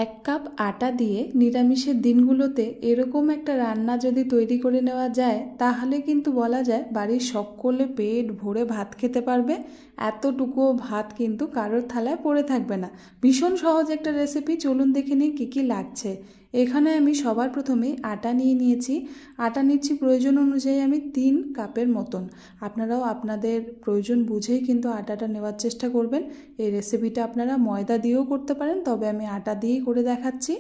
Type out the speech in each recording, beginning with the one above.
এক কাপ আটা দিয়ে নিরামিষের দিনগুলোতে এরকম একটা রান্না যদি তৈরি করে নেওয়া যায় তাহলে কিন্তু বলা যায় বাড়ির সকলে পেট ভরে ভাত খেতে পারবে। এতটুকুও ভাত কিন্তু কারোর থালায় পড়ে থাকবে না। ভীষণ সহজ একটা রেসিপি। চলুন দেখে নিই কী কী লাগছে। এখানে আমি সবার প্রথমেই আটা নিয়ে নিয়েছি। আটা নিচ্ছি প্রয়োজন অনুযায়ী আমি 3 কাপের মতন। আপনারাও আপনাদের প্রয়োজন বুঝেই কিন্তু আটাটা নেওয়ার চেষ্টা করবেন। এই রেসিপিটা আপনারা ময়দা দিয়েও করতে পারেন, তবে আমি আটা দিয়েই করে দেখাচ্ছি।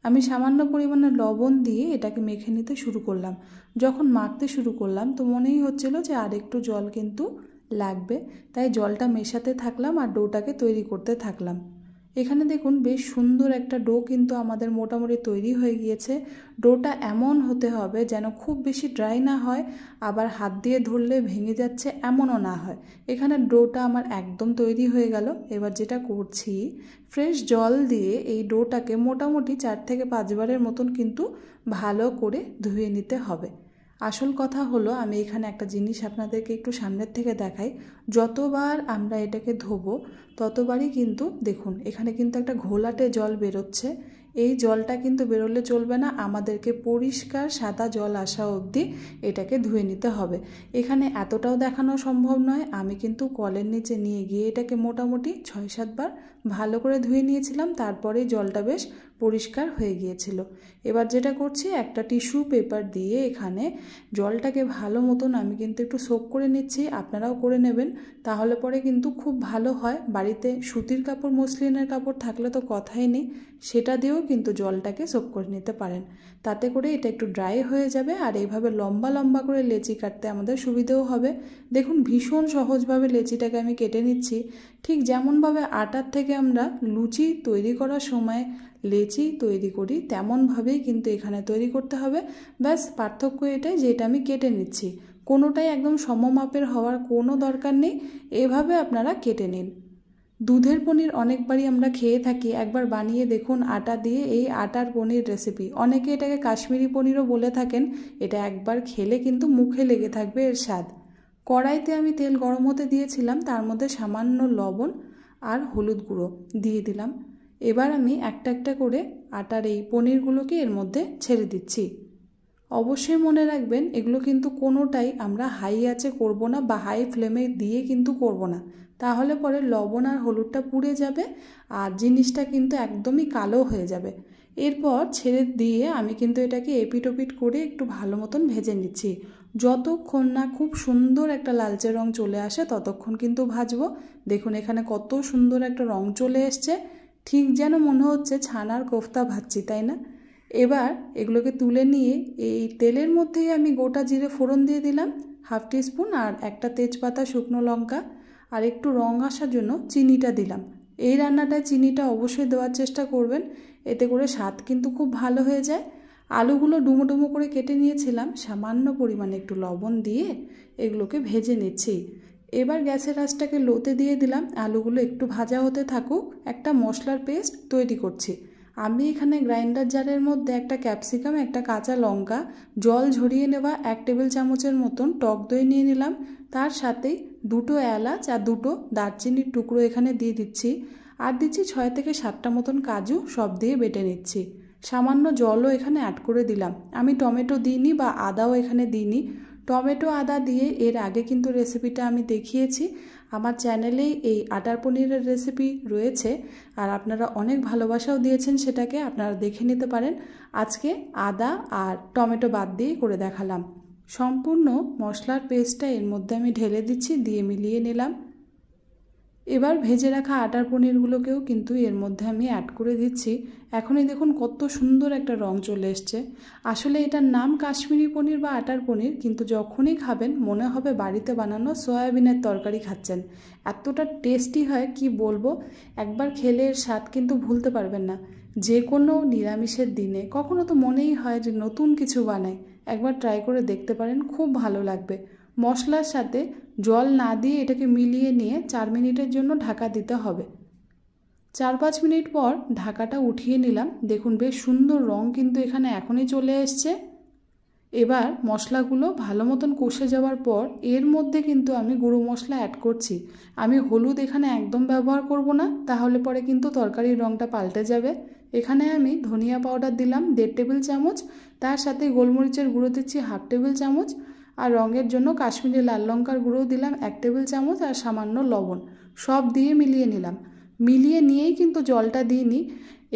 আমি সামান্য পরিমাণে লবণ দিয়ে এটাকে মেখে নিতে শুরু করলাম। যখন মাখতে শুরু করলাম তো মনেই হচ্ছিল যে আর একটু জল কিন্তু লাগবে, তাই জলটা মেশাতে থাকলাম আর ডোটাকে তৈরি করতে থাকলাম। এখানে দেখুন বেশ সুন্দর একটা ডো কিন্তু আমাদের মোটামুটি তৈরি হয়ে গিয়েছে। ডোটা এমন হতে হবে যেন খুব বেশি ড্রাই না হয়, আবার হাত দিয়ে ধরলে ভেঙে যাচ্ছে এমনও না হয়। এখানে ডোটা আমার একদম তৈরি হয়ে গেল। এবার যেটা করছি, ফ্রেশ জল দিয়ে এই ডোটাকে মোটামুটি 4 থেকে 5 বারের মতন কিন্তু ভালো করে ধুয়ে নিতে হবে। আসল কথা হলো, আমি এখানে একটা জিনিস আপনাদেরকে একটু সামনের থেকে দেখাই। যতবার আমরা এটাকে ধোবো ততবারই কিন্তু দেখুন এখানে কিন্তু একটা ঘোলাটে জল বেরোচ্ছে। এই জলটা কিন্তু বেরোলে চলবে না, আমাদেরকে পরিষ্কার সাদা জল আসা অবধি এটাকে ধুয়ে নিতে হবে। এখানে এতটাও দেখানো সম্ভব নয়। আমি কিন্তু কলের নিচে নিয়ে গিয়ে এটাকে মোটামুটি 6-7 বার ভালো করে ধুয়ে নিয়েছিলাম, তারপরেই জলটা বেশ পরিষ্কার হয়ে গিয়েছিল। এবার যেটা করছি, একটা টিস্যু পেপার দিয়ে এখানে জলটাকে ভালো মতন আমি কিন্তু একটু সোক করে নিচ্ছি। আপনারাও করে নেবেন, তাহলে পরে কিন্তু খুব ভালো হয়। বাড়িতে সুতির কাপড়, মসলিনের কাপড় থাকলে তো কথাই নেই, সেটা দিয়েও কিন্তু জলটাকে সোক করে নিতে পারেন। তাতে করে এটা একটু ড্রাই হয়ে যাবে আর এইভাবে লম্বা লম্বা করে লেচি কাটতে আমাদের সুবিধেও হবে। দেখুন ভীষণ সহজভাবে লেচিটাকে আমি কেটে নিচ্ছি। ঠিক যেমনভাবে আটার থেকে আমরা লুচি তৈরি করার সময় লেচি তৈরি করি তেমনভাবেই কিন্তু এখানে তৈরি করতে হবে। ব্যাস পার্থক্য এটাই যে এটা আমি কেটে নিচ্ছি। কোনোটাই একদম সমমাপের হওয়ার কোনো দরকার নেই, এভাবে আপনারা কেটে নিন। দুধের পনির অনেকবারই আমরা খেয়ে থাকি, একবার বানিয়ে দেখুন আটা দিয়ে এই আটার পনির রেসিপি। অনেকে এটাকে কাশ্মীরি পনিরও বলে থাকেন। এটা একবার খেলে কিন্তু মুখে লেগে থাকবে এর স্বাদ। কড়াইতে আমি তেল গরম হতে দিয়েছিলাম, তার মধ্যে সামান্য লবণ আর হলুদ গুঁড়ো দিয়ে দিলাম। এবার আমি একটা একটা করে আটার এই পনিরগুলোকে এর মধ্যে ছেড়ে দিচ্ছি। অবশ্যই মনে রাখবেন এগুলো কিন্তু কোনোটাই আমরা হাই আঁচে করব না বা হাই ফ্লেমে দিয়ে কিন্তু করব না, তাহলে পরে লবণ আর হলুদটা পুড়ে যাবে আর জিনিসটা কিন্তু একদমই কালো হয়ে যাবে। এরপর ছেড়ে দিয়ে আমি কিন্তু এটাকে এপিট ওপিট করে একটু ভালো মতন ভেজে নিচ্ছি। যতক্ষণ না খুব সুন্দর একটা লালচে রং চলে আসে ততক্ষণ কিন্তু ভাজবো। দেখুন এখানে কত সুন্দর একটা রং চলে এসছে, ঠিক যেন মনে হচ্ছে ছানার কোফতা ভাজছি, তাই না? এবার এগুলোকে তুলে নিয়ে এই তেলের মধ্যেই আমি গোটা জিরে ফোড়ন দিয়ে দিলাম, 1/2 টিস্পুন, আর একটা তেজপাতা, শুকনো লঙ্কা, আর একটু রং আসার জন্য চিনিটা দিলাম। এই রান্নাটায় চিনিটা অবশ্যই দেওয়ার চেষ্টা করবেন, এতে করে স্বাদ কিন্তু খুব ভালো হয়ে যায়। আলুগুলো ডুমো ডুমো করে কেটে নিয়েছিলাম, সামান্য পরিমাণে একটু লবণ দিয়ে এগুলোকে ভেজে নিচ্ছি। এবার গ্যাসের আঁচটাকে লোতে দিয়ে দিলাম, আলুগুলো একটু ভাজা হতে থাকুক। একটা মশলার পেস্ট তৈরি করছি। আমি এখানে গ্রাইন্ডার জারের মধ্যে একটা ক্যাপসিকাম, একটা কাঁচা লঙ্কা, জল ঝরিয়ে নেওয়া 1 টেবিল চামচের মতন টক দই নিয়ে নিলাম। তার সাথেই 2টো এলাচ আর 2টো দারচিনির টুকরো এখানে দিয়ে দিচ্ছি। আর দিচ্ছি 6 থেকে 7টা মতন কাজু, সব দিয়ে বেটে নিচ্ছি। সামান্য জলও এখানে অ্যাড করে দিলাম। আমি টমেটো দিইনি বা আদাও এখানে দিইনি। টমেটো আদা দিয়ে এর আগে কিন্তু রেসিপিটা আমি দেখিয়েছি। আমার চ্যানেলেই এই আটার পনিরের রেসিপি রয়েছে আর আপনারা অনেক ভালোবাসাও দিয়েছেন সেটাকে, আপনারা দেখে নিতে পারেন। আজকে আদা আর টমেটো বাদ দিয়ে করে দেখালাম। সম্পূর্ণ মশলার পেস্টটা এর মধ্যে আমি ঢেলে দিচ্ছি, দিয়ে মিলিয়ে নিলাম। এবার ভেজে রাখা আটার পনিরগুলোকেও কিন্তু এর মধ্যে আমি অ্যাড করে দিচ্ছি। এখনই দেখুন কত সুন্দর একটা রং চলে এসছে। আসলে এটার নাম কাশ্মীরি পনির বা আটার পনির, কিন্তু যখনই খাবেন মনে হবে বাড়িতে বানানো সয়াবিনের তরকারি খাচ্ছেন। এতটা টেস্টি হয় কি বলবো, একবার খেলে এর স্বাদ কিন্তু ভুলতে পারবেন না। যে কোনো নিরামিষের দিনে কখনো তো মনেই হয় যে নতুন কিছু বানাই, একবার ট্রাই করে দেখতে পারেন, খুব ভালো লাগবে। মশলার সাথে জল না দিয়ে এটাকে মিলিয়ে নিয়ে 4 মিনিটের জন্য ঢাকা দিতে হবে। 4-5 মিনিট পর ঢাকাটা উঠিয়ে নিলাম। দেখুন বেশ সুন্দর রং কিন্তু এখানে এখনই চলে এসছে। এবার মশলাগুলো ভালো মতন কষে যাওয়ার পর এর মধ্যে কিন্তু আমি গুঁড়ো মশলা অ্যাড করছি। আমি হলুদ এখানে একদম ব্যবহার করব না, তাহলে পরে কিন্তু তরকারির রংটা পাল্টে যাবে। এখানে আমি ধনিয়া পাউডার দিলাম 1.5 টেবিল চামচ, তার সাথে গোলমরিচের গুঁড়ো দিচ্ছি 1/2 টেবিল চামচ, আর রঙের জন্য কাশ্মীরি লাল লঙ্কার গুঁড়ো দিলাম 1 টেবিল চামচ, আর সামান্য লবণ। সব দিয়ে মিলিয়ে নিলাম। মিলিয়ে নিয়েই কিন্তু জলটা দিইনি,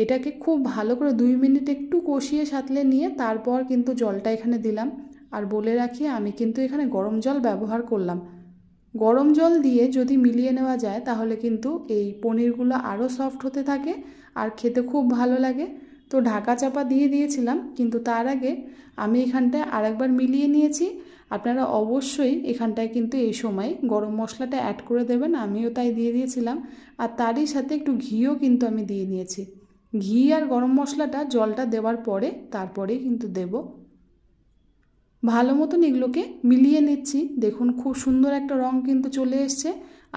এটাকে খুব ভালো করে 2 মিনিট একটু কষিয়ে সাঁতলে নিয়ে তারপর কিন্তু জলটা এখানে দিলাম। আর বলে রাখি আমি কিন্তু এখানে গরম জল ব্যবহার করলাম। গরম জল দিয়ে যদি মিলিয়ে নেওয়া যায় তাহলে কিন্তু এই পনিরগুলো আরও সফট হতে থাকে আর খেতে খুব ভালো লাগে। তো ঢাকা চাপা দিয়ে দিয়েছিলাম, কিন্তু তার আগে আমি এখানটায় আরেকবার মিলিয়ে নিয়েছি। আপনারা অবশ্যই এখানটায় কিন্তু এই সময় গরম মশলাটা অ্যাড করে দেবেন, আমিও তাই দিয়ে দিয়েছিলাম। আর তারই সাথে একটু ঘিও কিন্তু আমি দিয়ে নিয়েছি। ঘি আর গরম মশলাটা জলটা দেওয়ার পরে তারপরেই কিন্তু দেব। ভালো মতন এগুলোকে মিলিয়ে নিচ্ছি। দেখুন খুব সুন্দর একটা রং কিন্তু চলে এসছে।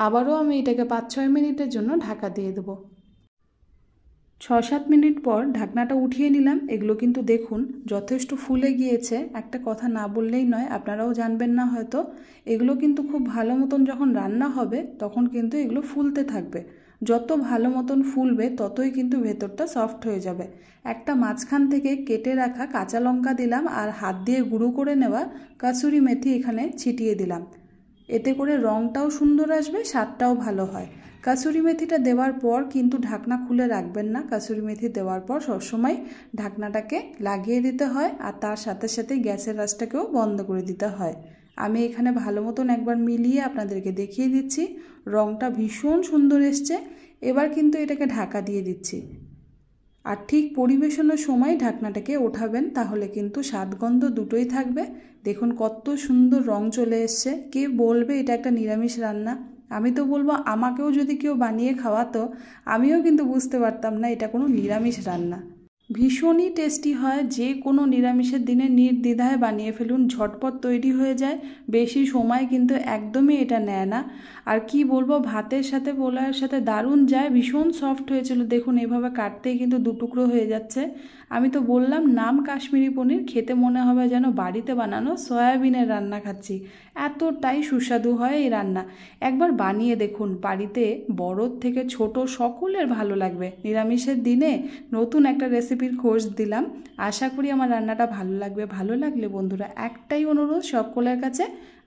আবারও আমি এটাকে 5-6 মিনিটের জন্য ঢাকা দিয়ে দেবো। 6-7 মিনিট পর ঢাকনাটা উঠিয়ে নিলাম। এগুলো কিন্তু দেখুন যথেষ্ট ফুলে গিয়েছে। একটা কথা না বললেই নয়, আপনারাও জানবেন না হয়তো, এগুলো কিন্তু খুব ভালো মতন যখন রান্না হবে তখন কিন্তু এগুলো ফুলতে থাকবে। যত ভালো মতন ফুলবে ততই কিন্তু ভেতরটা সফট হয়ে যাবে। একটা মাঝখান থেকে কেটে রাখা কাঁচা লঙ্কা দিলাম আর হাত দিয়ে গুঁড়ো করে নেওয়া কাসুরি মেথি এখানে ছিটিয়ে দিলাম। এতে করে রঙটাও সুন্দর আসবে, স্বাদটাও ভালো হয়। কাসুরি মেথিটা দেওয়ার পর কিন্তু ঢাকনা খুলে রাখবেন না। কাসুরি মেথি দেওয়ার পর সবসময় ঢাকনাটাকে লাগিয়ে দিতে হয় আর তার সাথে সাথে গ্যাসের আঁচটাকেও বন্ধ করে দিতে হয়। আমি এখানে ভালো মতন একবার মিলিয়ে আপনাদেরকে দেখিয়ে দিচ্ছি। রঙটা ভীষণ সুন্দর এসছে। এবার কিন্তু এটাকে ঢাকা দিয়ে দিচ্ছি। আর ঠিক পরিবেশনের সময় ঢাকনাটাকে ওঠাবেন, তাহলে কিন্তু স্বাদগন্ধ দুটোই থাকবে। দেখুন কত সুন্দর রং চলে এসছে। কে বলবে এটা একটা নিরামিষ রান্না? আমি তো বলবো আমাকেও যদি কেউ বানিয়ে খাওয়াতো আমিও কিন্তু বুঝতে পারতাম না এটা কোনো নিরামিষ রান্না। ভীষণই টেস্টি হয়। যে কোনো নিরামিষের দিনে নির্দ্বিধায় বানিয়ে ফেলুন, ঝটপট তৈরি হয়ে যায়, বেশি সময় কিন্তু একদমই এটা নেয় না। আর কি বলবো, ভাতের সাথে পোলাওয়ের সাথে দারুণ যায়। ভীষণ সফট হয়েছিল, দেখুন এভাবে কাটতেই কিন্তু 2 টুকরো হয়ে যাচ্ছে। আমি তো বললাম নাম কাশ্মীরি পনির, খেতে মনে হবে যেন বাড়িতে বানানো সয়াবিনের রান্না খাচ্ছি। এতটাই সুস্বাদু হয় এই রান্না। একবার বানিয়ে দেখুন, বাড়িতে বড়োর থেকে ছোট সকলের ভালো লাগবে। নিরামিষের দিনে নতুন একটা রেসিপির খোঁজ দিলাম। আশা করি আমার রান্নাটা ভালো লাগবে। ভালো লাগলে বন্ধুরা একটাই অনুরোধ সকলের কাছে,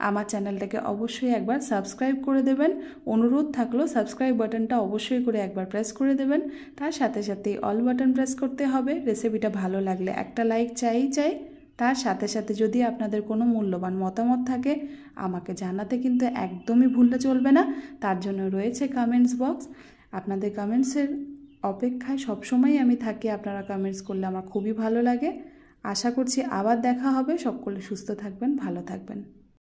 আমার চ্যানেলটাকে অবশ্যই একবার সাবস্ক্রাইব করে দেবেন। অনুরোধ থাকলো সাবস্ক্রাইব বাটনটা অবশ্যই করে একবার প্রেস করে দেবেন। তার সাথে সাথে অল বাটন প্রেস করতে হবে। রেসিপিটা ভালো লাগলে একটা লাইক চাই। তার সাথে সাথে যদি আপনাদের কোনো মূল্যবান মতামত থাকে আমাকে জানাতে কিন্তু একদমই ভুললে চলবে না। তার জন্য রয়েছে কমেন্টস বক্স। আপনাদের কমেন্টসের অপেক্ষায় সবসময় আমি থাকি। আপনারা কমেন্টস করলে আমার খুবই ভালো লাগে। আশা করছি আবার দেখা হবে। সকলে সুস্থ থাকবেন, ভালো থাকবেন।